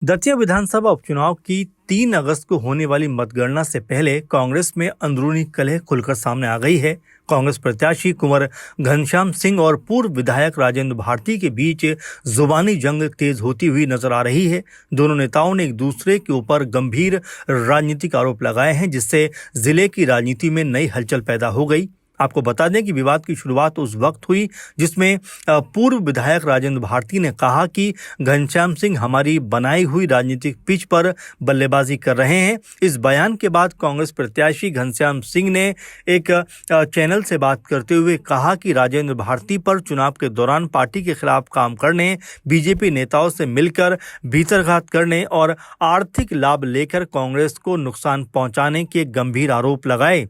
दतिया विधानसभा उपचुनाव की 3 अगस्त को होने वाली मतगणना से पहले कांग्रेस में अंदरूनी कलह खुलकर सामने आ गई है। कांग्रेस प्रत्याशी कुंवर घनश्याम सिंह और पूर्व विधायक राजेंद्र भारती के बीच जुबानी जंग तेज होती हुई नजर आ रही है। दोनों नेताओं ने एक दूसरे के ऊपर गंभीर राजनीतिक आरोप लगाए हैं, जिससे जिले की राजनीति में नई हलचल पैदा हो गई। आपको बता दें कि विवाद की शुरुआत उस वक्त हुई जिसमें पूर्व विधायक राजेंद्र भारती ने कहा कि घनश्याम सिंह हमारी बनाई हुई राजनीतिक पिच पर बल्लेबाजी कर रहे हैं। इस बयान के बाद कांग्रेस प्रत्याशी घनश्याम सिंह ने एक चैनल से बात करते हुए कहा कि राजेंद्र भारती पर चुनाव के दौरान पार्टी के खिलाफ काम करने, बीजेपी नेताओं से मिलकर भीतरघात करने और आर्थिक लाभ लेकर कांग्रेस को नुकसान पहुंचाने के गंभीर आरोप लगाए।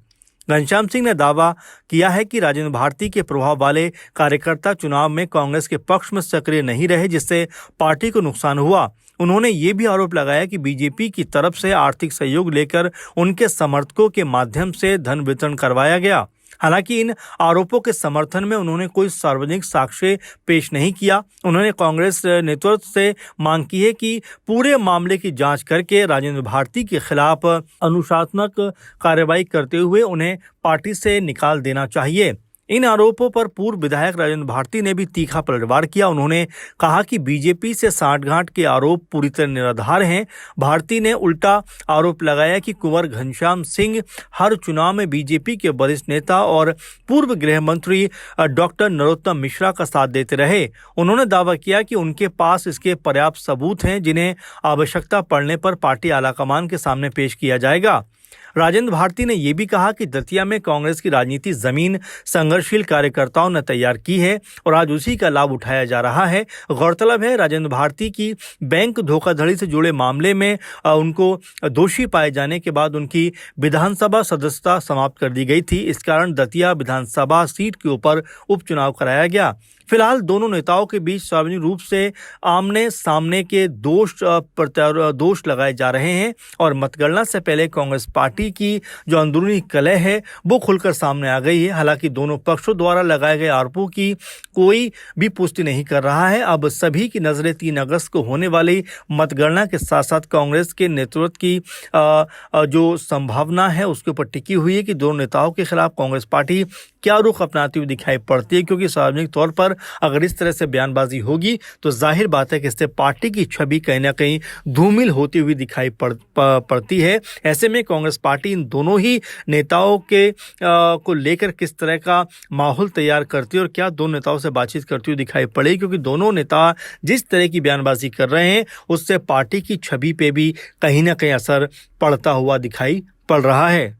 घनश्याम सिंह ने दावा किया है कि राजेंद्र भारती के प्रभाव वाले कार्यकर्ता चुनाव में कांग्रेस के पक्ष में सक्रिय नहीं रहे, जिससे पार्टी को नुकसान हुआ। उन्होंने ये भी आरोप लगाया कि बीजेपी की तरफ से आर्थिक सहयोग लेकर उनके समर्थकों के माध्यम से धन वितरण करवाया गया। हालांकि इन आरोपों के समर्थन में उन्होंने कोई सार्वजनिक साक्ष्य पेश नहीं किया। उन्होंने कांग्रेस नेतृत्व से मांग की है कि पूरे मामले की जांच करके राजेंद्र भारती के खिलाफ अनुशासनात्मक कार्रवाई करते हुए उन्हें पार्टी से निकाल देना चाहिए। इन आरोपों पर पूर्व विधायक राजेंद्र भारती ने भी तीखा पलटवार किया। उन्होंने कहा कि बीजेपी से साठगांठ के आरोप पूरी तरह निराधार हैं। भारती ने उल्टा आरोप लगाया कि कुंवर घनश्याम सिंह हर चुनाव में बीजेपी के वरिष्ठ नेता और पूर्व गृह मंत्री डॉक्टर नरोत्तम मिश्रा का साथ देते रहे। उन्होंने दावा किया कि उनके पास इसके पर्याप्त सबूत हैं, जिन्हें आवश्यकता पड़ने पर पार्टी आलाकमान के सामने पेश किया जाएगा। राजेंद्र भारती ने यह भी कहा कि दतिया में कांग्रेस की राजनीति जमीन संघर्षशील कार्यकर्ताओं ने तैयार की है और आज उसी का लाभ उठाया जा रहा है। गौरतलब है, राजेंद्र भारती की बैंक धोखाधड़ी से जुड़े मामले में उनको दोषी पाए जाने के बाद उनकी विधानसभा सदस्यता समाप्त कर दी गई थी। इस कारण दतिया विधानसभा सीट के ऊपर उपचुनाव कराया गया। फिलहाल दोनों नेताओं के बीच सार्वजनिक रूप से आमने सामने के दोष लगाए जा रहे हैं और मतगणना से पहले कांग्रेस पार्टी की जो अंदरूनी कलह है वो खुलकर सामने आ गई है। हालांकि दोनों पक्षों द्वारा लगाए गए आरोपों की कोई भी पुष्टि नहीं कर रहा है। अब सभी की नजरें 3 अगस्त को होने वाली मतगणना के साथ साथ कांग्रेस के नेतृत्व की जो संभावना है उसके ऊपर टिकी हुई है कि दोनों नेताओं के खिलाफ कांग्रेस पार्टी क्या रुख अपनाती हुई दिखाई पड़ती है, क्योंकि सार्वजनिक तौर पर अगर इस तरह से बयानबाजी होगी तो जाहिर बात है कि इससे पार्टी की छवि कहीं ना कहीं धूमिल होती हुई दिखाई पड़ती है। ऐसे में कांग्रेस पार्टी इन दोनों ही नेताओं के को लेकर किस तरह का माहौल तैयार करती है और क्या दोनों नेताओं से बातचीत करती हुई दिखाई पड़ेगी, क्योंकि दोनों नेता जिस तरह की बयानबाजी कर रहे हैं उससे पार्टी की छवि पे भी कहीं ना कहीं असर पड़ता हुआ दिखाई पड़ रहा है।